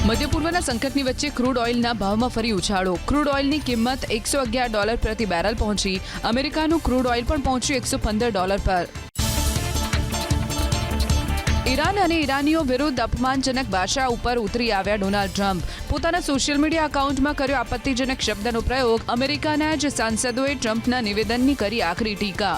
મધ્ય પૂર્વના સંકટની વચ્ચે ક્રૂડ ઓઇલના ભાવમાં ફરી ઉછાળો. ક્રૂડ ઓઇલની કિંમત $111 પ્રતિ બેરલ પહોંચી. અમેરિકાનું ક્રૂડ ઓઇલ પણ પહોંચ્યું $115 પર. ઈરાન અને ઈરાનીઓ વિરુદ્ધ અપમાનજનક ભાષા ઉપર ઉતરી આવ્યા ડોનાલ્ડ ટ્રમ્પ. પોતાના સોશિયલ મીડિયા એકાઉન્ટમાં કર્યો આપત્તિજનક શબ્દનો પ્રયોગ. અમેરિકાના જ સાંસદોએ ટ્રમ્પના નિવેદનની કરી આકરી ટીકા.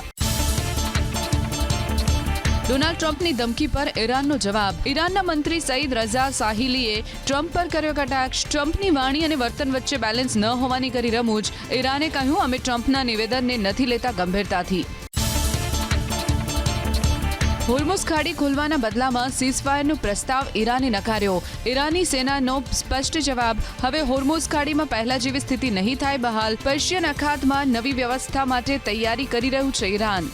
ડોનાલ્ડ ટ્રમ્પની ધમકી પર ઈરાનનો જવાબ. ઈરાનના મંત્રી સઈદ રઝા સાહિલીએ ટ્રમ્પ પર કર્યો કટાક્ષ. ટ્રમ્પની વાણી અને વર્તન વચ્ચે બેલેન્સ ન હોવાની કરી રમૂજ. ઈરાને કહ્યું, અમે ટ્રમ્પના નિવેદનને નથી લેતા ગંભીરતાથી. હોર્મુઝ ખાડી ખોલવાના બદલામાં સીઝફાયરનો પ્રસ્તાવ ઈરાને નકાર્યો. ઈરાની સેનાનો સ્પષ્ટ જવાબ. હવે હોર્મુઝ ખાડીમાં પહેલા જેવી સ્થિતિ નહીં થાય બહાલ. પર્શિયન અખાતમાં નવી વ્યવસ્થા માટે તૈયારી કરી રહ્યું છે ઈરાન.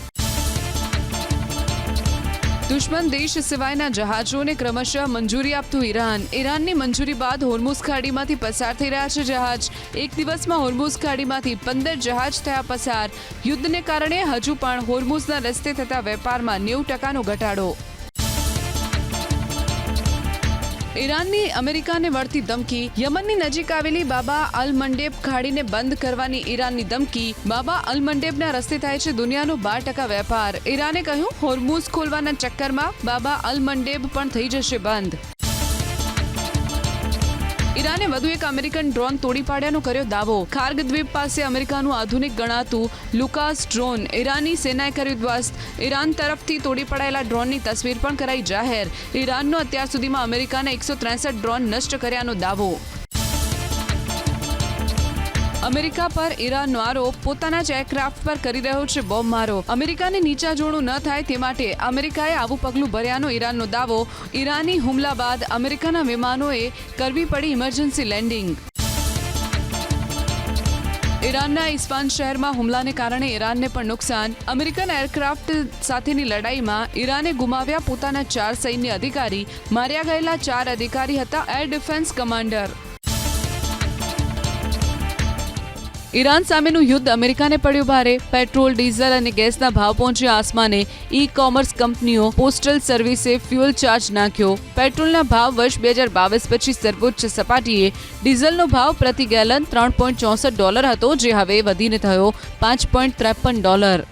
દુશ્મન દેશ સિવાયના જહાજોને ક્રમશઃ મંજૂરી આપતું ઈરાન. ઈરાનની મંજૂરી બાદ હોર્મુઝ ખાડીમાંથી પસાર થઈ રહ્યા છે જહાજ. એક દિવસમાં હોર્મુઝ ખાડીમાંથી 15 જહાજ થયા પસાર. યુદ્ધને કારણે હજુ પણ હોર્મુઝના રસ્તે થતા વેપારમાં 90% ઘટાડો. ઈરાનની અમેરિકાને વળતી ધમકી. યમનની નજીક આવેલી બાબા અલ મંડેબ ખાડીને બંધ કરવાની ઈરાનની ધમકી. બાબા અલ મંડેબના રસ્તે થાય છે દુનિયાનો 12% વેપાર. ઈરાને કહ્યું, હોર્મુઝ ખોલવાના ચક્કરમાં બાબા અલ મંડેબ પણ થઈ જશે બંધ. ઈરાને વધુ એક અમેરિકન ડ્રોન તોડી પાડ્યાનો કર્યો દાવો. ખાર્ગ દ્વીપ પાસે અમેરિકાનું આધુનિક ગણાતું લુકાસ ડ્રોન ઈરાની સેનાએ કર્યું ધ્વસ્ત. ઈરાન તરફથી તોડી પડાયેલા ડ્રોનની તસવીર પણ કરાઈ જાહેર. ઈરાનનો અત્યાર સુધીમાં અમેરિકાના 163 ડ્રોન નષ્ટ કર્યાનો દાવો. અમેરિકા પર ઈરાનનો આરોપ. પોતાના જ એરક્રાફ્ટ પર કરી રહ્યો છે બોમ્બમારો. અમેરિકાને નીચા જોણું ન થાય તે માટે અમેરિકાએ આવું પગલું ભર્યાનો ઈરાનનો દાવો. ઈરાની હુમલા બાદ અમેરિકાના વિમાનોએ કરવી પડી ઇમરજન્સી લેન્ડિંગ. ઈરાનના ઇસ્ફાન શહેરમાં હુમલાને કારણે ઈરાનને પણ નુકસાન. અમેરિકન એરક્રાફ્ટ સાથેની લડાઈમાં ઈરાને ગુમાવ્યા પોતાના 4 સૈન્ય અધિકારી. માર્યા ગયેલા 4 અધિકારી હતા એર ડિફેન્સ કમાન્ડર. ઈરાન સામેનું યુદ્ધ અમેરિકાને પડ્યું ભારે. પેટ્રોલ, ડીઝલ અને ગેસના ભાવ પહોંચ્યા આસમાને. ઈ કોમર્સ કંપનીઓ, પોસ્ટલ સર્વિસે ફ્યુઅલ ચાર્જ નાખ્યો. પેટ્રોલના ભાવ વર્ષ 2022 પછી સર્વોચ્ચ સપાટીએ. ડીઝલનો ભાવ પ્રતિ ગેલન $3.64 હતો, જે હવે વધીને થયો $5.53.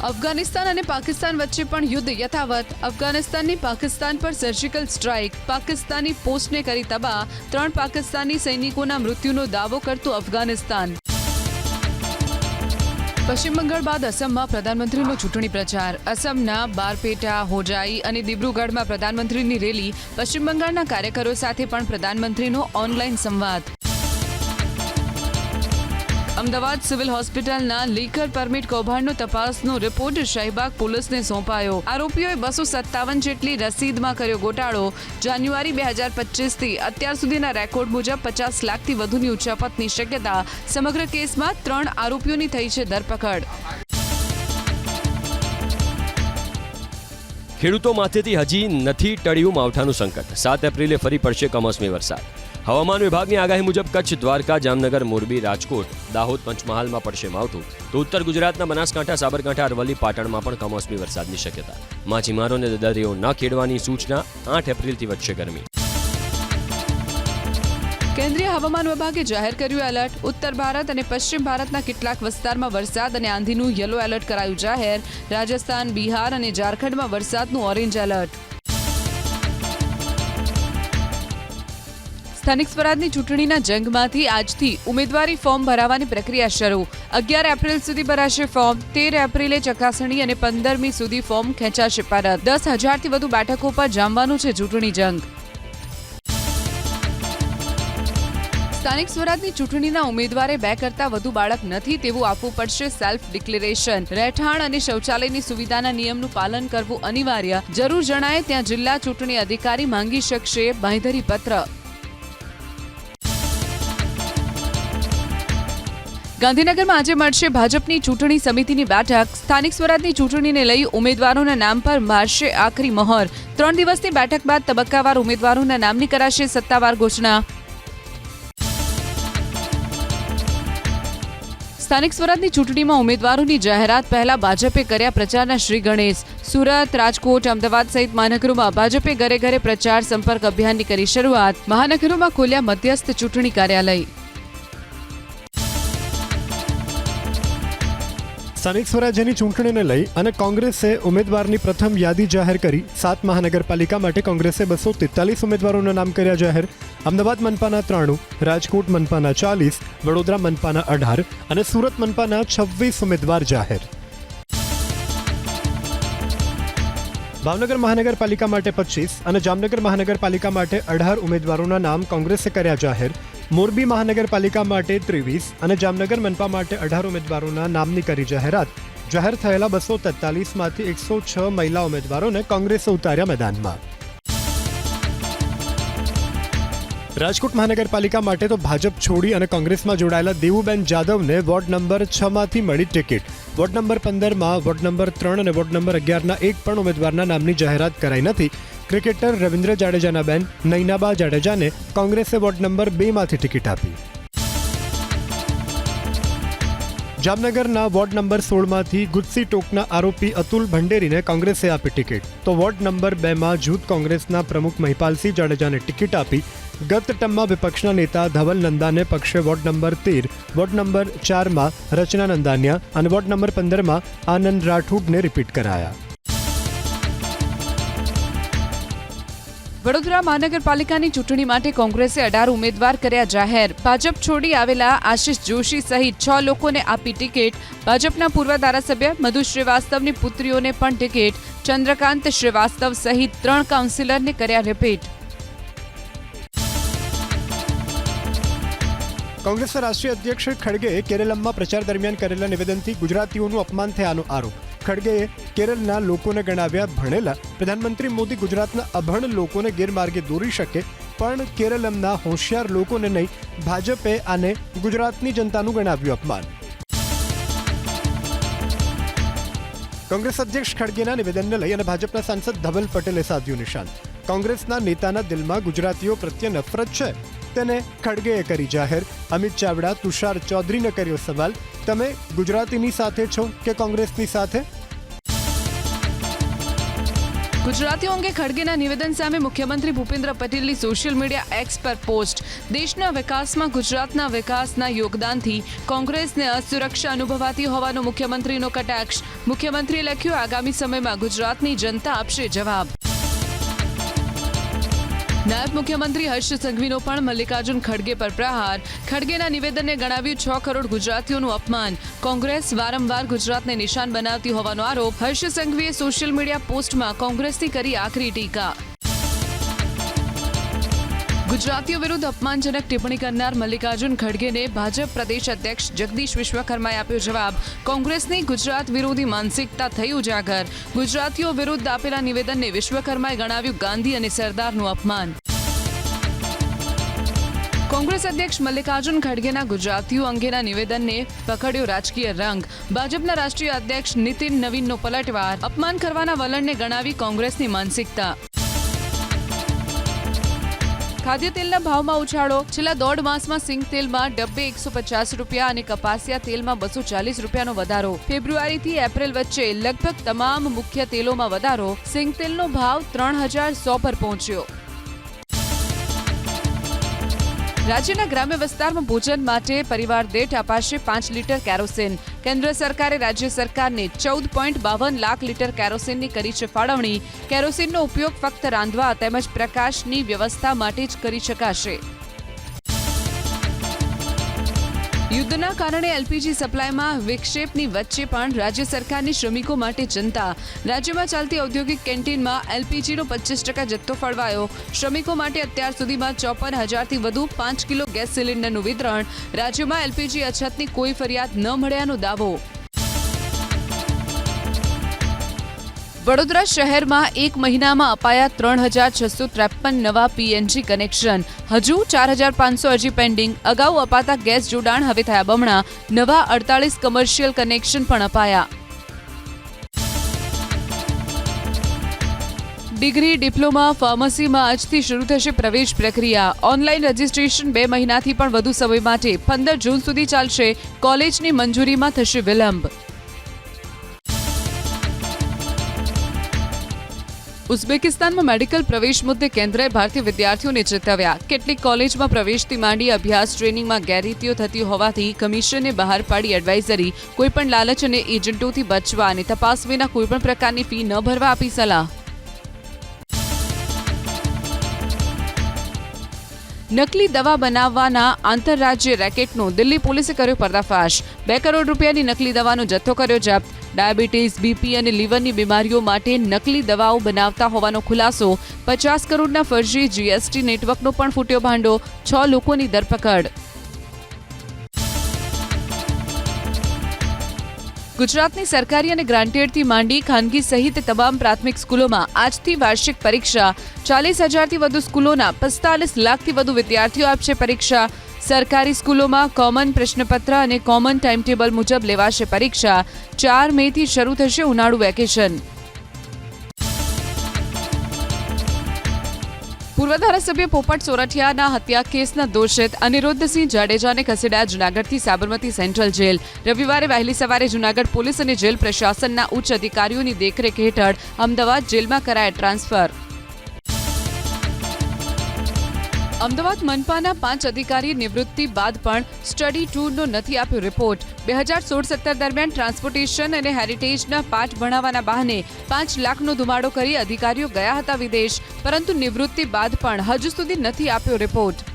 અફઘાનિસ્તાન અને પાકિસ્તાન વચ્ચે પણ યુદ્ધ યથાવત. અફઘાનિસ્તાનની પાકિસ્તાન પર સર્જિકલ સ્ટ્રાઇક. પાકિસ્તાની પોસ્ટને કરી તબાહ. 3 પાકિસ્તાની સૈનિકોના મૃત્યુનો દાવો કરતું અફઘાનિસ્તાન. પશ્ચિમ બંગાળ બાદ અસમમાં પ્રધાનમંત્રીનો ચૂંટણી પ્રચાર. અસમના બારપેટા, હોજાઈ અને દિબ્રુગઢમાં પ્રધાનમંત્રીની રેલી. પશ્ચિમ બંગાળના કાર્યકરો સાથે પણ પ્રધાનમંત્રીનો ઓનલાઈન સંવાદ. અમદાવાદ સિવિલ હોસ્પિટલના લીકર પરમિટ કૌભાંડનો તપાસનો રિપોર્ટ શાહીબાગ પોલીસને સોંપાયો. આરોપીઓએ 257 જેટલી રસીદમાં કર્યો ગોટાળો. જાન્યુઆરી 2025થી અત્યાર સુધીના રેકોર્ડ મુજબ 50 લાખથી વધુની ઉચાપતની શક્યતા. સમગ્ર કેસમાં 3 આરોપીઓની થઈ છે ધરપકડ. ખેડૂતો માથેથી હજી નથી ટળ્યું માવઠાનું સંકટ. 7 એપ્રિલે ફરી પડશે કમોસમી વરસાદ. હવામાન વિભાગની આગાહી મુજબ કચ્છ, દ્વારકા, જામનગર, મોરબી, રાજકોટ, દાહોદ, પંચમહાલમાં પડશે માવઠું. તો ઉત્તર ગુજરાતના બનાસકાંઠા, સાબરકાંઠા, અરવલ્લી, પાટણમાં પણ કમોસમી વરસાદની શક્યતા. માછીમારોને દરિયો ન ખેડવાની સૂચના. 8 એપ્રિલથી વધશે ગરમી. કેન્દ્રીય હવામાન વિભાગે જાહેર કર્યું એલર્ટ. ઉત્તર ભારત અને પશ્ચિમ ભારતના કેટલાક વિસ્તારમાં વરસાદ અને આંધીનું યલો એલર્ટ કરાયું જાહેર. રાજસ્થાન, બિહાર અને ઝારખંડમાં વરસાદનું ઓરેન્જ એલર્ટ. સ્થાનિક સ્વરાજની ચૂંટણીના જંગમાંથી આજથી ઉમેદવારી ફોર્મ ભરાવાની પ્રક્રિયા શરૂ. 11 એપ્રિલ સુધી ભરાશે ફોર્મ. 13 એપ્રિલે ચકાસણી અને 15મી સુધી ફોર્મ ખેંચાશે પરત. 10,000થી વધુ બેઠકો પર જામવાનું છે ચૂંટણી જંગ. સ્થાનિક સ્વરાજની ચૂંટણીના ઉમેદવારે 2 કરતાં વધુ બાળક નથી તેવું આપવું પડશે સેલ્ફ ડિક્લેરેશન. રહેઠાણ અને શૌચાલયની સુવિધાના નિયમનું પાલન કરવું અનિવાર્ય. જરૂર જણાય ત્યાં જિલ્લા ચૂંટણી અધિકારી માંગી શકશે બાંયધરી પત્ર. ગાંધીનગરમાં આજે મળશે ભાજપની ચૂંટણી સમિતિની બેઠક. સ્થાનિક સ્વરાજની ચૂંટણીને લઈ ઉમેદવારોના નામ પર મારશે આખરી મહોર. 3 દિવસની બેઠક બાદ તબક્કાવાર ઉમેદવારોના નામની કરાશે સત્તાવાર ઘોષણા. સ્થાનિક સ્વરાજની ચૂંટણીમાં ઉમેદવારોની જાહેરાત પહેલા ભાજપે કર્યા પ્રચારના શ્રી ગણેશ. સુરત, રાજકોટ, અમદાવાદ સહિત મહાનગરોમાં ભાજપે ઘરે ઘરે પ્રચાર સંપર્ક અભિયાનની કરી શરૂઆત. મહાનગરોમાં ખોલ્યા મધ્યસ્થ ચૂંટણી કાર્યાલય. સ્થાનિક સ્વરાજ્યની ચૂંટણીને લઈ અને કોંગ્રેસે ઉમેદવારની પ્રથમ યાદી જાહેર કરી. 7 મહાનગરપાલિકા માટે કોંગ્રેસે 243 ઉમેદવારોના નામ કર્યા જાહેર. અમદાવાદ મનપાના 93, રાજકોટ મનપાના 40, વડોદરા મનપાના 18 અને સુરત મનપાના 26 ઉમેદવાર જાહેર. ભાવનગર મહાનગરપાલિકા માટે 25 અને જામનગર મહાનગરપાલિકા માટે 18 ઉમેદવારોના નામ કોંગ્રેસે કર્યા જાહેર. મોરબી મહાનગરપાલિકા માટે 23 અને જામનગર મનપા માટે 18 ઉમેદવારોના નામની કરી જાહેરાત. જાહેર થયેલા 243 માંથી 106 મહિલા ઉમેદવારોને કોંગ્રેસે ઉતાર્યા મેદાનમાં. રાજકોટ મહાનગરપાલિકા માટે તો ભાજપ છોડી અને કોંગ્રેસમાં જોડાયેલા દેવુબેન જાદવને વોર્ડ નંબર 6 માંથી મળી ટિકિટ. વોર્ડ નંબર 15માં વોર્ડ નંબર 3 અને વોર્ડ નંબર 11ના એક પણ ઉમેદવારના નામની જાહેરાત કરાઈ નથી. ક્રિકેટર રવિન્દ્ર જાડેજાના બેન નૈનાબા જાડેજાને કોંગ્રેસે વોર્ડ નંબર 2 માંથી ટિકિટ આપી. જામનગરના વોર્ડ નંબર 16 માંથી ગુજસી ટોકના આરોપી અતુલ ભંડેરીને કોંગ્રેસે આપી ટિકિટ. તો વોર્ડ નંબર 2 માં જૂથ કોંગ્રેસના પ્રમુખ મહિપાલસિંહ જાડેજાને ટિકિટ આપી. ગત ટર્મમાં વિપક્ષના નેતા ધવલ નંદાને પક્ષે વોર્ડ નંબર 13, વોર્ડ નંબર 4માં રચના નંદાનિયા અને વોર્ડ નંબર 15માં આનંદ રાઠોડને રિપીટ કરાયા. વડોદરા મહાનગરપાલિકાની ચૂંટણી માટે કોંગ્રેસે 18 ઉમેદવાર કર્યા જાહેર. ભાજપ છોડી આવેલા આશિષ જોશી સહિત 6 લોકોને આપી ટિકિટ. ભાજપના પૂર્વ ધારાસભ્ય મધુ શ્રીવાસ્તવની પુત્રીઓને પણ ટિકિટ. ચંદ્રકાંત શ્રીવાસ્તવ સહિત 3 કાઉન્સિલરને કર્યા રિપીટ. કોંગ્રેસના રાષ્ટ્રીય અધ્યક્ષ ખડગેએ કેરળમાં પ્રચાર દરમિયાન કરેલા નિવેદનથી ગુજરાતીઓનું અપમાન થયાનો આરોપ. ખડગેએ કેરળના લોકોને ગણાવ્યા ભણેલા. પ્રધાનમંત્રી મોદી ગુજરાતના અભણ લોકોને ગેરમાર્ગે દોરી શકે, પણ કેરળના હોશિયાર લોકોને નહીં. ભાજપે આને ગુજરાતની જનતાનું ગણાવ્યું અપમાન. કોંગ્રેસ અધ્યક્ષ ખડગેના નિવેદનને લઈ અને ભાજપના સાંસદ ધવલ પટેલે સાધ્યું નિશાન. કોંગ્રેસના નેતાના દિલમાં ગુજરાતીઓ પ્રત્યે નફરત છે, તેને ખડગેએ કરી જાહેર. અમિત ચાવડા, તુષાર ચૌધરીને કર્યો સવાલ, તમે ગુજરાતીની સાથે છો કે કોંગ્રેસની સાથે? ગુજરાતીઓ અંગે ખડગેના નિવેદન સામે મુખ્યમંત્રી ભૂપેન્દ્ર પટેલની સોશિયલ મીડિયા એક્સ પર પોસ્ટ. દેશના વિકાસમાં ગુજરાતના વિકાસના યોગદાનથી કોંગ્રેસને અસુરક્ષા અનુભવાતી હોવાનો મુખ્યમંત્રીનો કટાક્ષ. મુખ્યમંત્રીએ લખ્યું, આગામી સમયમાં ગુજરાતની જનતા આપશે જવાબ. નાયબ મુખ્યમંત્રી હર્ષ સંઘવીનો પણ મલ્લિકાર્જુન ખડગે પર પ્રહાર. ખડગેના નિવેદનને ગણાવ્યું 6 કરોડ ગુજરાતીઓનું અપમાન. કોંગ્રેસ વારંવાર ગુજરાતને નિશાન બનાવતી હોવાનો આરોપ. હર્ષ સંઘવીએ સોશિયલ મીડિયા પોસ્ટમાં કોંગ્રેસની કરી આકરી ટીકા. ગુજરાતીઓ વિરુદ્ધ અપમાનજનક ટિપ્પણી કરનાર મલ્લિકાર્જુન ખડગેને ભાજપ પ્રદેશ અધ્યક્ષ જગદીશ વિશ્વકર્માએ આપ્યો જવાબ. કોંગ્રેસની ગુજરાત વિરોધી માનસિકતા થઈ ઉજાગર. ગુજરાતીઓ વિરુદ્ધ આપેલા નિવેદનને વિશ્વકર્માએ ગણાવ્યું ગાંધી અને સરદારનું અપમાન. કોંગ્રેસ અધ્યક્ષ મલ્લિકાર્જુન ખડગેના ગુજરાતીઓ અંગેના નિવેદનને પકડ્યો રાજકીય રંગ. ભાજપના રાષ્ટ્રીય અધ્યક્ષ નીતિન નવીનનો પલટવાર. અપમાન કરવાના વલણને ગણાવી કોંગ્રેસની માનસિકતા. ખાદ્ય તેલના ભાવમાં ઉછાળો. છેલ્લા 1.5 માસમાં સિંગ તેલમાં ડબ્બે 150 રૂપિયા અને કપાસિયા તેલમાં 240 રૂપિયાનો વધારો. ફેબ્રુઆરીથી એપ્રિલ વચ્ચે લગભગ તમામ મુખ્ય તેલોમાં વધારો. સિંગ તેલનો ભાવ 3100 પર પહોંચ્યો. રાજ્યના ગ્રામ્ય વિસ્તારમાં ભોજન માટે પરિવાર દીઠ અપાશે 5 લીટર કેરોસીન. કેન્દ્ર સરકારે રાજ્ય સરકારને 14.52 લાખ લીટર કેરોસીનની કરી છે ફાળવણી. કેરોસીનનો ઉપયોગ ફક્ત રાંધવા તેમજ પ્રકાશની વ્યવસ્થા માટે જ કરી શકાશે. યુદ્ધના કારણે એલપીજી સપ્લાયમાં વિક્ષેપની વચ્ચે પણ રાજ્ય સરકારની શ્રમિકો માટે ચિંતા. રાજ્યમાં ચાલતી ઔદ્યોગિક કેન્ટીનમાં એલપીજીનો 25% જથ્થો ફળવાયો. શ્રમિકો માટે અત્યાર સુધીમાં 54,000થી વધુ 5 કિલો ગેસ સિલિન્ડરનું વિતરણ. રાજ્યમાં એલપીજી અછતની કોઈ ફરિયાદ ન મળ્યાનો દાવો. વડોદરા શહેરમાં 1 મહિનામાં અપાયા 3,653 નવા પીએનજી કનેક્શન. હજુ 4,500 અરજી પેન્ડિંગ. અગાઉ અપાતા ગેસ જોડાણ હવે થયા બમણા. નવા 48 કમર્શિયલ કનેક્શન પણ અપાયા. ડિગ્રી, ડિપ્લોમા, ફાર્મસીમાં આજથી શરૂ થશે પ્રવેશ પ્રક્રિયા. ઓનલાઈન રજીસ્ટ્રેશન 2 મહિનાથી પણ વધુ સમય માટે 15 જૂન સુધી ચાલશે. કોલેજની મંજૂરીમાં થશે વિલંબ. ઉઝબેકિસ્તાનમાં મેડિકલ પ્રવેશ મુદ્દે કેન્દ્રએ ભારતીય વિદ્યાર્થીઓને ચેતવ્યા. કેટલીક કોલેજમાં પ્રવેશથી માંડી અભ્યાસ ટ્રેનિંગમાં ગેરરીતિઓ થતી હોવાથી કમિશને બહાર પાડી એડવાઇઝરી. કોઈપણ લાલચ અને એજન્ટોથી બચવા અને તપાસ વિના કોઈપણ પ્રકારની ફી ન ભરવા આપી સલાહ. નકલી દવા બનાવવાના આંતરરાજ્ય રેકેટનો દિલ્હી પોલીસે કર્યો પર્દાફાશ. 2 કરોડ રૂપિયાની નકલી દવાનો જથ્થો કર્યો જપ્ત. ડાયાબિટીસ, બીપી અને લીવરની બીમારીઓ માટે નકલી દવાઓ બનાવતા હોવાનો ખુલાસો. 50 કરોડના ફરજી જીએસટી નેટવર્કનો પણ ફૂટ્યો ભાંડો. 6 લોકોની ધરપકડ. ગુજરાતની સરકારી અને ગ્રાન્ટેડથી માંડી ખાનગી સહિત તમામ પ્રાથમિક સ્કૂલોમાં આજથી વાર્ષિક પરીક્ષા. 40,000થી વધુ સ્કૂલોના 45 લાખથી વધુ વિદ્યાર્થીઓ આપશે પરીક્ષા. સરકારી સ્કૂલોમાં કોમન પ્રશ્નપત્ર અને કોમન ટાઈમટેબલ મુજબ લેવાશે પરીક્ષા. 4 મેથી શરૂ થશે ઉનાળુ વેકેશન. પૂર્વ ધારાસભ્ય પોપટ સોરઠિયાના હત્યા કેસના દોષિત અનિરુદ્ધસિંહ જાડેજાને ખસેડાયા જૂનાગઢથી સાબરમતી સેન્ટ્રલ જેલ. રવિવારે વહેલી સવારે જૂનાગઢ પોલીસ અને જેલ પ્રશાસનના ઉચ્ચ અધિકારીઓની દેખરેખ હેઠળ અમદાવાદ જેલમાં કરાયા ટ્રાન્સફર. અમદાવાદ મનપાના 5 અધિકારી નિવૃત્તિ બાદ પણ સ્ટડી ટૂરનો નથી આપ્યો રિપોર્ટ. 2016-17 દરમિયાન ટ્રાન્સપોર્ટેશન અને હેરિટેજના પાઠ ભણાવવાના બહાને 5 લાખનો ધુમાડો કરી અધિકારીઓ ગયા હતા વિદેશ, પરંતુ નિવૃત્તિ બાદ પણ હજુ સુધી નથી આપ્યો રિપોર્ટ.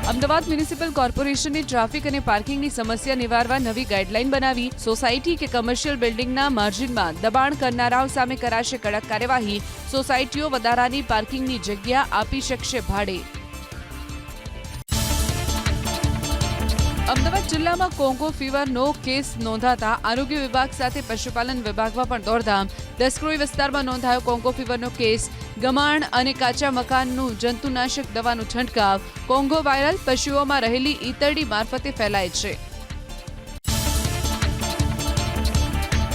અમદાવાદ મ્યુનિસિપલ કોર્પોરેશનની ટ્રાફિક અને પાર્કિંગની સમસ્યા નિવારવા નવી ગાઈડલાઈન બનાવી. સોસાયટી કે કમર્શિયલ બિલ્ડિંગના માર્જિનમાં દબાણ કરનારાઓ સામે કરાશે કડક કાર્યવાહી. સોસાયટીઓ વધારાની પાર્કિંગની જગ્યા આપી શકશે ભાડે. અમદાવાદ જિલ્લામાં કોંગો ફીવરનો કેસ નોંધાતા આરોગ્ય વિભાગ સાથે પશુપાલન વિભાગમાં પણ દોડધામ. દસક્રોઈ વિસ્તારમાં નોંધાયો કોંગો ફીવરનો કેસ. ગમાણ અને કાચા મકાનનું જંતુનાશક દવાનું છંટકાવ. કોંગો વાયરલ પશુઓમાં રહેલી ઈતરડી મારફતે ફેલાય છે.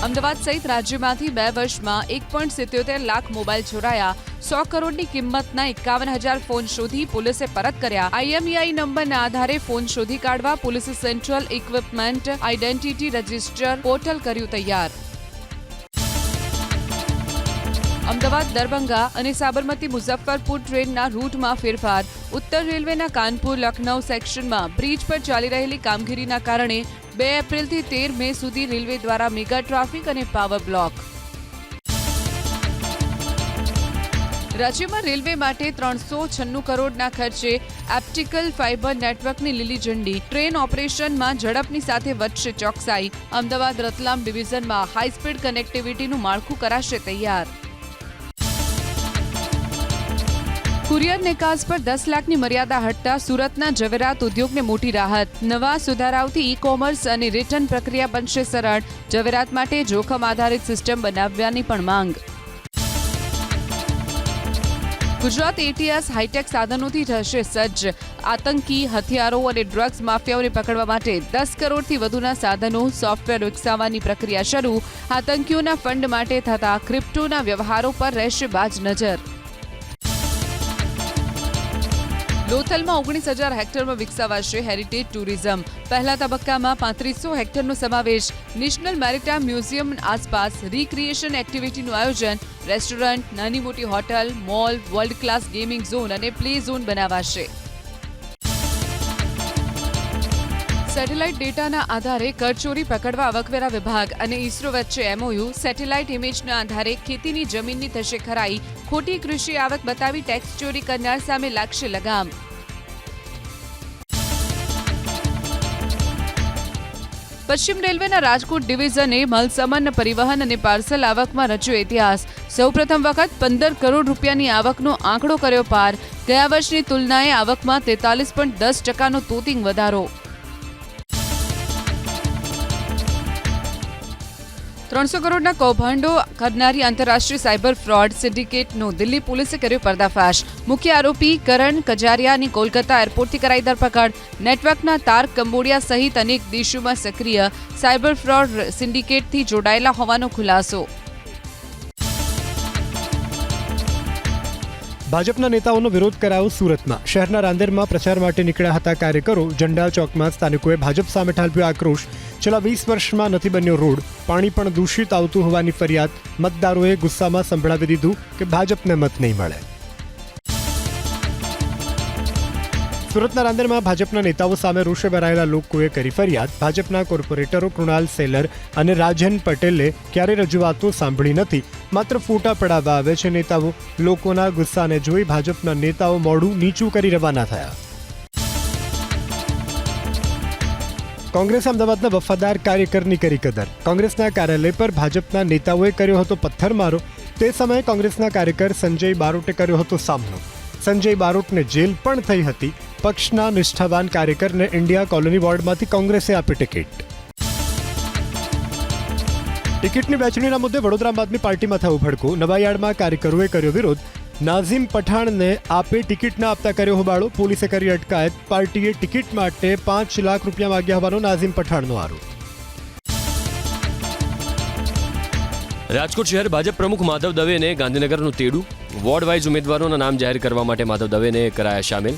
અમદાવાદ સહિત રાજ્યમાંથી 2 વર્ષમાં 1.77 લાખ મોબાઈલ ચોરાયા. 100 કરોડની કિંમતના 51,000 ફોન શોધી પોલીસે પરત કર્યા. IMEI નંબરના આધારે ફોન શોધી કાઢવા પોલીસે central equipment identity register portal કર્યું તૈયાર. અમદાવાદ દરભંગા અને સાબરમતી મુઝફ્ફરપુર ટ્રેનના રૂટમાં ફેરફાર. ઉત્તર રેલવેના કાનપુર લખનૌ સેક્શનમાં બ્રિજ પર ચાલી રહેલી કામગીરીના કારણે 2 એપ્રિલથી 13 મે સુધી રેલવે દ્વારા મેગા ટ્રાફિક અને પાવર બ્લોક. રાજ્યમાં રેલવે માટે 396 કરોડના ખર્ચે ઓપ્ટિકલ ફાઇબર નેટવર્કની લીલી ઝંડી. ટ્રેન ઓપરેશનમાં ઝડપની સાથે વધશે ચોકસાઈ. અમદાવાદ રતલામ ડિવિઝનમાં હાઈસ્પીડ કનેક્ટિવિટીનું માળખું કરાશે તૈયાર. કુરિયર નિકાસ પર 10 લાખની મર્યાદા હટતા સુરતના ઝવેરાત ઉદ્યોગને મોટી રાહત. નવા સુધારાઓથી ઈ કોમર્સ અને રિટર્ન પ્રક્રિયા બનશે સરળ. ઝવેરાત માટે જોખમ આધારિત સિસ્ટમ બનાવવાની પણ માંગ. ગુજરાત ATS હાઈટેક સાધનોથી થશે સજ્જ. આતંકી, હથિયારો અને ડ્રગ્સ માફિયાઓને પકડવા માટે 10 કરોડથી વધુના સાધનો, સોફ્ટવેર વિકસાવવાની પ્રક્રિયા શરૂ. આતંકીઓના ફંડ માટે થતા ક્રિપ્ટોના વ્યવહારો પર રહેશે બાજ નજર. લોથલમાં 19,000 હેક્ટરમાં વિકસાવાશે હેરિટેજ ટુરિઝમ. પહેલા તબક્કામાં 3500 હેક્ટરનો સમાવેશ. નેશનલ મેરીટાઈમ મ્યુઝિયમ આસપાસ રિક્રિએશન એક્ટિવિટીનું આયોજન. રેસ્ટોરન્ટ, નાની મોટી hotel, mall, world class gaming zone અને પ્લે ઝોન બનાવાશે. સેટેલાઇટ ડેટાના આધારે કરચોરી પકડવા આવકવેરા વિભાગ અને ઇસરો વચ્ચે MOU. સેટેલાઇટ ઇમેજના આધારે ખેતીની જમીનની થશે ખરાઈ. ખોટી કૃષિ આવક બતાવી ટેક્સ ચોરી કરનાર સામે લાગશે લગામ. પશ્ચિમ રેલવેના રાજકોટ ડિવિઝને માલસામાન પરિવહન અને પાર્સલ આવકમાં રચ્યો ઇતિહાસ. સૌપ્રથમ વખત 15 કરોડ રૂપિયાની આવકનો આંકડો કર્યો પાર. ગયા વર્ષની તુલનાએ આવકમાં 43.10% તોતિંગ વધારો. 300 કરોડના કૌભાંડો કરનારી આંતરરાષ્ટ્રીય સાયબર ફ્રોડ સિન્ડિકેટનો દિલ્હી પોલીસે કર્યો પર્દાફાશ. મુખ્ય આરોપી કરણ કજારિયાની કોલકાતા એરપોર્ટથી કરાઈ ધરપકડ. નેટવર્કના તાર કંબોડિયા સહિત અનેક દેશોમાં સક્રિય સાયબર ફ્રોડ સિન્ડિકેટથી જોડાયેલા હોવાનો ખુલાસો. ભાજપના નેતાઓનો વિરોધ કરાયો સુરતમાં. શહેરના રાંદેરમાં પ્રચાર માટે નીકળ્યા હતા કાર્યકરો. ઝંડા ચોકમાં સ્થાનિકોએ ભાજપ સામે ઠાલવ્યો આક્રોશ. છેલ્લા 20 વર્ષમાં નથી બન્યો રોડ, પાણી પણ દૂષિત આવતું હોવાની ફરિયાદ. મતદારોએ ગુસ્સામાં સંભળાવી દીધું કે ભાજપને મત નહીં મળે. સુરતના રાંદેરમાં ભાજપના નેતાઓ સામે રોષે ભરાયેલા લોકોએ કરી ફરિયાદ. ભાજપના કોર્પોરેટરો કૃણાલ સેલર અને રાજન પટેલે ક્યારે રજૂઆતો સાંભળી નથી, માત્ર ફોટા પડાવવા આવે છે નેતાઓ. લોકોના ગુસ્સાને જોઈ ભાજપના નેતાઓ મોઢું નીચું કરી રવાના થયા. કોંગ્રેસ અમદાવાદના વફાદાર કાર્યકરની કરી કદર. કોંગ્રેસના કાર્યાલય પર ભાજપના નેતાઓએ કર્યો હતો પથ્થરમારો. તે સમયે કોંગ્રેસના કાર્યકર સંજય બારોટે કર્યો હતો સામનો. સંજય બારોટને જેલ પણ થઈ હતી. પક્ષના નિષ્ઠાવાન કાર્યકરને ઇન્ડિયા કોલોની વોર્ડમાંથી કોંગ્રેસે આપી ટિકિટ. ટિકિટની વહેંચણીના મુદ્દે વડોદરા આમ આદમી પાર્ટીમાં થયું ભડકું. નવાયાર્ડમાં કાર્યકરોએ કર્યો વિરોધ. નાઝીમ પઠાણને આપે ટિકિટ ના આપતા કર્યો હોબાળો. પોલીસે કરી અટકાયત. પાર્ટીએ ટિકિટ માટે 5 લાખ રૂપિયા માંગ્યા હોવાનો નાઝીમ પઠાણનો આરોપ. રાજકોટ શહેર ભાજપ પ્રમુખ માધવ દવેને ગાંધીનગરનું તેડું. વોર્ડ વાઇઝ ઉમેદવારોના નામ જાહેર કરવા માટે માધવ દવેને કરાયા સામેલ.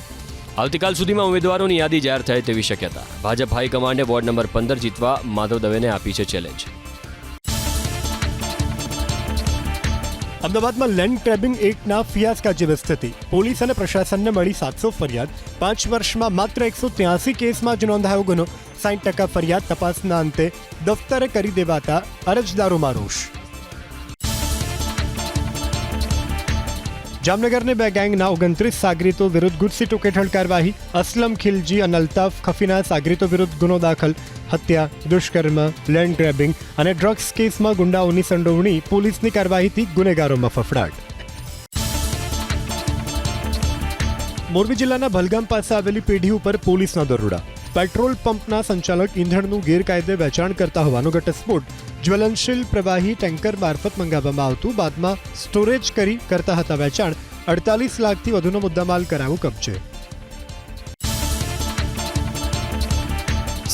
આવતીકાલ સુધીમાં ઉમેદવારોની યાદી જાહેર થાય તેવી શક્યતા. ભાજપ હાઈકમાન્ડે વોર્ડ નંબર 15 જીતવા માધવ દવેને આપી છે ચેલેન્જ. અમદાવાદમાં લેન્ડ ગ્રેબિંગ એક્ટના ફિયાસ્કા જેવી સ્થિતિ. પોલીસ અને પ્રશાસનને મળી 700 ફરિયાદ. 5 વર્ષમાં માત્ર 183 કેસમાં જ નોંધાયો ગુનો. 60% ફરિયાદ તપાસના અંતે દફતરે કરી દેવાતા અરજદારોમાં રોષ. જામનગરની બે ગેંગના 29 સાગરીતો વિરુદ્ધ ગુજસી ટોક હેઠળ કાર્યવાહી. અસલમ ખિલજી અને અલ્તાફ ખફીના સાગરીતો વિરુદ્ધ ગુનો દાખલ. હત્યા, દુષ્કર્મ, લેન્ડ ગ્રેબિંગ અને ડ્રગ્સ કેસમાં ગુંડાઓની સંડોવણી. પોલીસની કાર્યવાહીથી ગુનેગારોમાં ફફડાટ. મોરબી જિલ્લાના ભલગામ પાસે આવેલી પેઢી ઉપર પોલીસના દરોડા. પેટ્રોલ પંપના સંચાલક ઈંધણનું ગેરકાયદે વેચાણ કરતા હોવાનો ઘટસ્ફોટ. જ્વલનશીલ પ્રવાહી ટેન્કર મારફત મંગાવવામાં આવતું, બાદમાં સ્ટોરેજ કરી કરતા હતા વેચાણ. 48 લાખથી વધુનો મુદ્દામાલ કરાવું કબજે.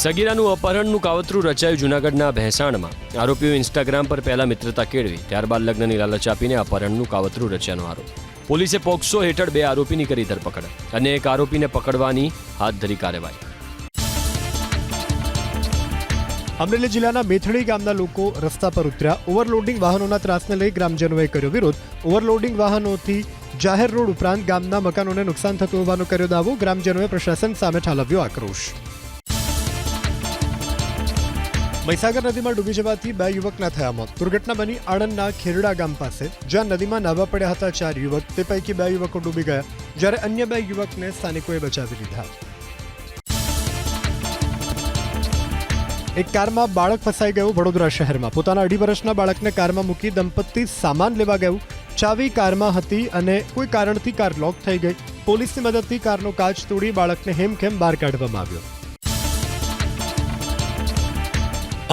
સગીરાનું અપહરણનું કાવતરું રચાયું જૂનાગઢના ભેંસાણમાં. આરોપીઓ ઇન્સ્ટાગ્રામ પર પહેલા મિત્રતા કેળવી, ત્યારબાદ લગ્નની લાલચ આપીને અપહરણનું કાવતરું રચ્યાનો આરોપ. પોલીસે પોક્સો હેઠળ 2 આરોપીની કરી ધરપકડ અને એક આરોપીને પકડવાની હાથ ધરી કાર્યવાહી. અમરેલી જિલ્લાના મેથડી ગામના લોકો રસ્તા પર ઉતર્યા. ઓવરલોડિંગ વાહનોના ત્રાસને લઈ ગ્રામજનોએ કર્યો વિરોધ. ઓવરલોડિંગ વાહનોથી જાહેર રોડ ઉપરાંત ગામના મકાનોને નુકસાન થતું હોવાનો કર્યો દાવો. ગ્રામજનોએ પ્રશાસન સામે ઠાલવ્યો આક્રોશ. મહીસાગર નદીમાં ડૂબી જવાથી 2 યુવકના થયા મોત. દુર્ઘટના બની આણંદના ખેરડા ગામ પાસે, જ્યાં નદીમાં નાહવા પડ્યા હતા 4 યુવક. તે પૈકી 2 યુવકો ડૂબી ગયા, જ્યારે અન્ય 2 યુવકને સ્થાનિકોએ બચાવી લીધા. એક કારમાં બાળક ફસાઈ ગયું વડોદરા શહેરમાં. પોતાના 2.5 વર્ષના બાળકને કારમાં મૂકી દંપતી સામાન લેવા ગયું. ચાવી કારમાં હતી અને કોઈ કારણથી કાર લોક થઈ ગઈ. પોલીસની મદદથી કારનો કાચ તોડી બાળકને હેમખેમ બહાર કાઢવામાં આવ્યો.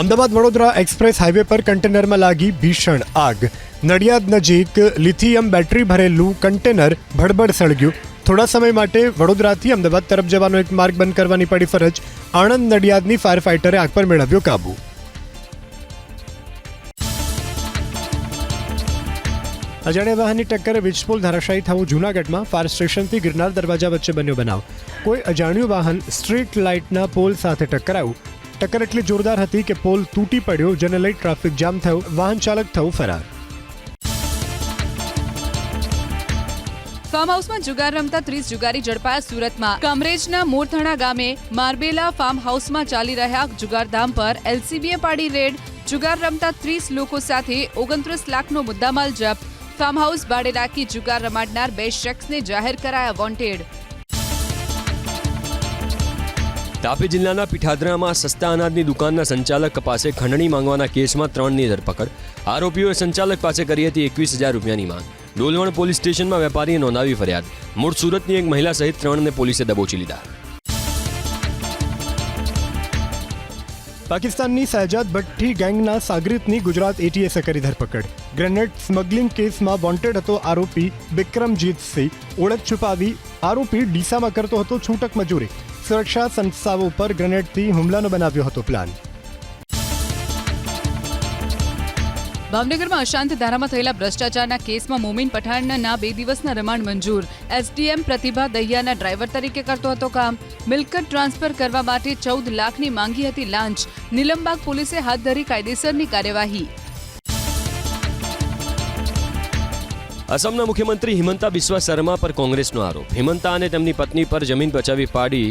અમદાવાદ વડોદરા એક્સપ્રેસ હાઈવે પર કન્ટેનરમાં લાગી ભીષણ આગ. નડિયાદ નજીક લિથિયમ બેટરી ભરેલું કન્ટેનર ભડભડ સળગ્યું. થોડા સમય માટે વડોદરાથી અમદાવાદ તરફ જવાનો એક માર્ગ બંધ કરવાની પડી ફરજ. આણંદ નડિયાદની ફાયર ફાઇટરે આગ પર મેળવ્યો કાબુ. અજાણ્યા વાહનની ટક્કરે વીજપોલ ધરાશાયી થવું જૂનાગઢમાં. ફાયર સ્ટેશનથી ગિરનાર દરવાજા વચ્ચે બન્યો બનાવ. કોઈ અજાણ્યું વાહન સ્ટ્રીટ લાઇટના પોલ સાથે ટકરાયું. ટક્કર એટલી જોરદાર હતી કે પોલ તૂટી પડ્યો, જેને લઈ ટ્રાફિક જામ થયું. વાહન ચાલક થયું ફરાર. ફાર્મ હાઉસમાં જુગાર રમતા 30 જુગારી ઝડપાયા સુરતમાં. કામરેજના મોરથણા ગામે માર્બેલા ફાર્મ હાઉસમાં ચાલી રહ્યા જુગારધામ પર એલસીબીએ પાડી રેડ. જુગાર રમતા 30 લોકો સાથે 29 લાખનો મુદ્દામાલ જપ્ત. ફાર્મ હાઉસ ભાડે રાખી જુગાર રમાડનાર 2 શખ્સને જાહેર કરાયા વોન્ટેડ. તાપી જિલ્લાના પીઠાદરામાં સસ્તા અનાજની દુકાનના સંચાલક પાસે ખંડણી માંગવાના કેસમાં 3ની ધરપકડ. આરોપીઓએ સંચાલક પાસે કરી હતી 21,000 રૂપિયાની માંગ. ડોલવણ પોલીસ સ્ટેશનમાં વેપારીએ નોંધાવી ફરિયાદ. મૂળ સુરતની એક મહિલા સહિત 3ને પોલીસે દબોચી લીધા. પાકિસ્તાનની સહજાદ ભઠ્ઠી ગેંગના સાગરીતની ગુજરાત એટીએસે કરી ધરપકડ. ગ્રેનેડ સ્મગલિંગ કેસમાં વોન્ટેડ હતો આરોપી બિક્રમજીત સિંહ. ઓળખ છુપાવી આરોપી ડીસામાં કરતો હતો છૂટક મજૂરી. સુરક્ષા સંસ્થાઓ પર ગ્રેનેડથી હુમલાનો બનાવ્યો હતો પ્લાન. ભાવનગરમાં અશાંત ધારામાં થયેલા ભ્રષ્ટાચારના કેસમાં મોમીન પઠાણના 2 દિવસના રિમાન્ડ મંજૂર. એસડીએમ પ્રતિભા દહિયાના ડ્રાઈવર તરીકે કરતો હતો કામ. મિલકત ટ્રાન્સફર કરવા માટે 14 લાખની માંગી હતી લાંચ. નીલમબાગ પોલીસે હાથ ધરી કાયદેસરની કાર્યવાહી. અસમના મુખ્યમંત્રી હિમંતા બિસ્વા શર્મા પર કોંગ્રેસનો આરોપ. હિમંતા અને તેમની પત્ની પર જમીન બચાવી પાડી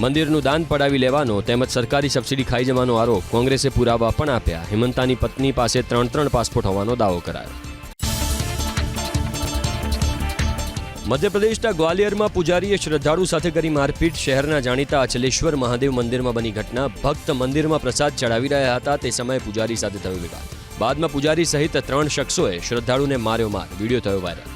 મંદિરનું દાન પડાવી લેવાનો તેમજ સરકારી સબસિડી ખાઈ જવાનો આરોપ. કોંગ્રેસે પુરાવા પણ આપ્યા. હિમંતાની પત્ની પાસે 3 પાસપોર્ટ હોવાનો દાવો કરાયો. મધ્યપ્રદેશના ગ્વાલિયરમાં પૂજારીએ શ્રદ્ધાળુ સાથે કરી મારપીટ. શહેરના જાણીતા અચલેશ્વર મહાદેવ મંદિરમાં બની ઘટના. ભક્ત મંદિરમાં પ્રસાદ ચડાવી રહ્યા હતા તે સમયે પૂજારી સાથે થયો વિવાદ. બાદમાં પૂજારી સહિત 3 શખ્સોએ શ્રદ્ધાળુને માર્યો માર. વિડીયો થયો વાયરલ.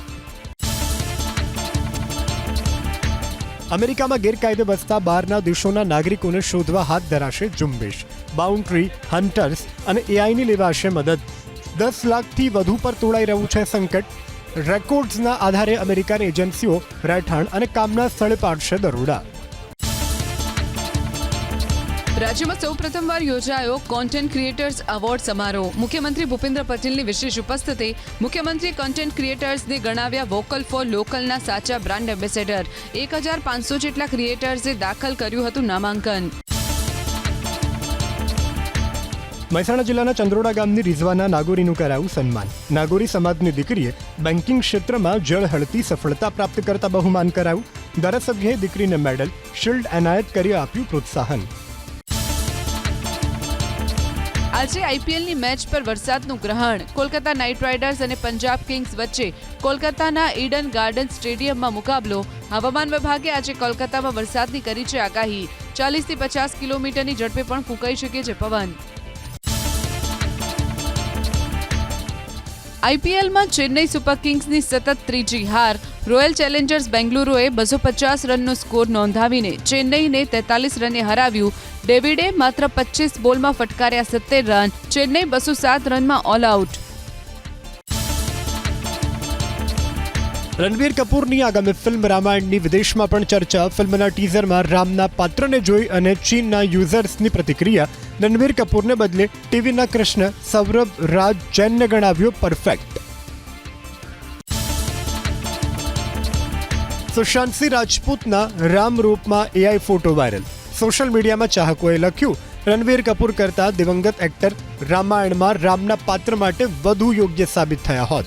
અમેરિકામાં ગેરકાયદે વસતા 12 દેશોના નાગરિકોને શોધવા હાથ ધરાશે ઝુંબેશ. બાઉન્ડ્રી, હન્ટર્સ અને એઆઈની લેવાશે મદદ. 10 લાખથી વધુ પર તોડાઈ રહ્યું છે સંકટ. રેકોર્ડ્સના આધારે અમેરિકન એજન્સીઓ રહેઠાણ અને કામના સ્થળે પાડશે દરોડા. રાજ્યમાં સૌ પ્રથમવાર યોજાયો કોન્ટેન્ટ ક્રિએટર્સ એવોર્ડ સમારોહ. મુખ્યમંત્રી ભૂપેન્દ્ર પટેલની વિશેષ ઉપસ્થિતિ. મુખ્યમંત્રી કોન્ટેન્ટ ક્રિએટર્સને ગણાવ્યા વોકલ ફોર લોકલના સાચા બ્રાન્ડ એમ્બેસેડર. 1500 જેટલા ક્રિએટર્સે દાખલ કર્યું હતું નામાંકન. મહેસાણા જિલ્લાના ચંદ્રોડા ગામની રિઝવાના નાગોરીનું કરાયું સન્માન. નાગોરી સમાજની દીકરીએ બેન્કિંગ ક્ષેત્રમાં જળહળતી સફળતા પ્રાપ્ત કરતા બહુમાન કરાયું. ધારાસભ્યએ દીકરીને મેડલ, શિલ્ડ એનાયત કરી આપ્યું પ્રોત્સાહન. આજે આઈપીએલની મેચ પર વરસાદનું ગ્રહણ. કોલકાતા નાઇટ રાઇડર્સ અને પંજાબ કિંગ્સ વચ્ચે કોલકાતાના ઈડન ગાર્ડન સ્ટેડિયમમાં મુકાબલો. હવામાન વિભાગે આજે કોલકાતામાં વરસાદની કરી છે આગાહી. 40 થી 50 કિલોમીટરની ઝડપે પણ ફૂંકાઈ શકે છે પવન. આઈપીએલમાં ચેન્નઈ સુપર કિંગ્સની સતત ત્રીજી હાર. રોયલ ચેલેન્જર્સ બેંગલુરુએ 250 રનનો સ્કોર નોંધાવીને ચેન્નઈને 43 રને હરાવ્યું. ડેવિડે માત્ર 25 બોલમાં ફટકાર્યા 70 રન. ચેન્નઈ 207 રનમાં ઓલ આઉટ. રણબીર કપૂરની આગામી ફિલ્મ રામાયણની વિદેશમાં પણ ચર્ચા. ફિલ્મના ટીઝરમાં રામના પાત્રને જોઈ અને ચીનના યુઝર્સની પ્રતિક્રિયા. રણબીર કપૂરને બદલે ટીવીના કૃષ્ણ સૌરભ રાજ જૈનને ગણાવ્યો પરફેક્ટ. સુશાંત સિંહ રાજપૂતના રામ રૂપમાં એઆઈ ફોટો વાયરલ. સોશિયલ મીડિયામાં ચાહકોએ લખ્યું, રણબીર કપૂર કરતા દિવંગત એક્ટર રામાયણમાં રામના પાત્ર માટે વધુ યોગ્ય સાબિત થયા હોત.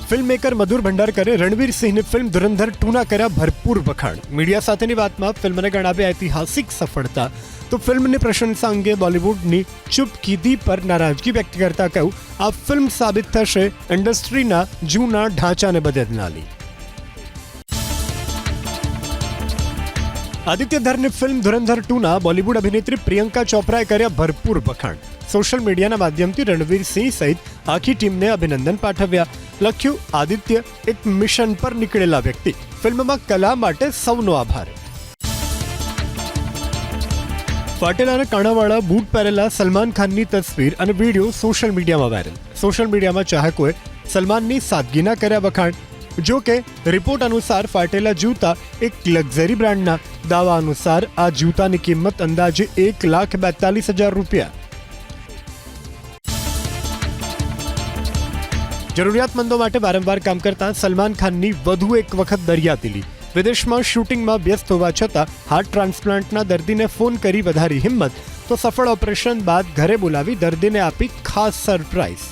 ફિલ્મમેકર મધુર ભંડારકરે રણવીર સિંહની ફિલ્મ ધુરંધર 2ના કર્યા ભરપૂર વખાણ. મીડિયા સાથેની વાતમાં ફિલ્મને ગણાવી ઐતિહાસિક સફળતા. તો ફિલ્મની પ્રશંસા અંગે બોલિવૂડની ચૂપકીદી પર નારાજગી વ્યક્ત કરતા કહ્યું, આ ફિલ્મ સાબિત થશે ઇન્ડસ્ટ્રીના જૂના ઢાંચાને બદલનારી. આદિત્ય ધરની ફિલ્મ ધુરંધર 2ના બોલિવૂડ અભિનેત્રી પ્રિયંકા ચોપરાએ કર્યા ભરપૂર વખાણ. સોશિયલ મીડિયાના માધ્યમથી રણવીર સિંહ સહિત આખી ટીમને અભિનંદન પાઠવ્યા. લખ્યું, આદિત્ય એક મિશન પર નીકળેલા વ્યક્તિ. ફિલ્મમાં કલા માટે સૌનો આભાર. ફાટેલા અને કાણાવાળા બૂટ પહેરેલા સલમાન ખાનની તસવીર અને વિડીયો સોશિયલ મીડિયામાં વાયરલ. સોશિયલ મીડિયામાં ચાહકોએ સલમાનની સાદગીના કર્યા વખાણ. જો કે રિપોર્ટ અનુસાર ફાટેલા જૂતા એક લક્ઝરી બ્રાન્ડના. દાવા અનુસાર આ જૂતાની કિંમત અંદાજે 1,42,000 રૂપિયા. જરૂરિયાતમંદો માટે વારંવાર કામ કરતા સલમાન ખાનની વધુ એક વખત દરિયાદિલી. વિદેશમાં શૂટિંગમાં વ્યસ્ત હોવા છતાં હાર્ટ ટ્રાન્સપ્લાન્ટના દર્દીને ફોન કરી વધારી હિંમત. તો સફળ ઓપરેશન બાદ ઘરે બોલાવી દર્દીને આપી ખાસ સરપ્રાઇઝ.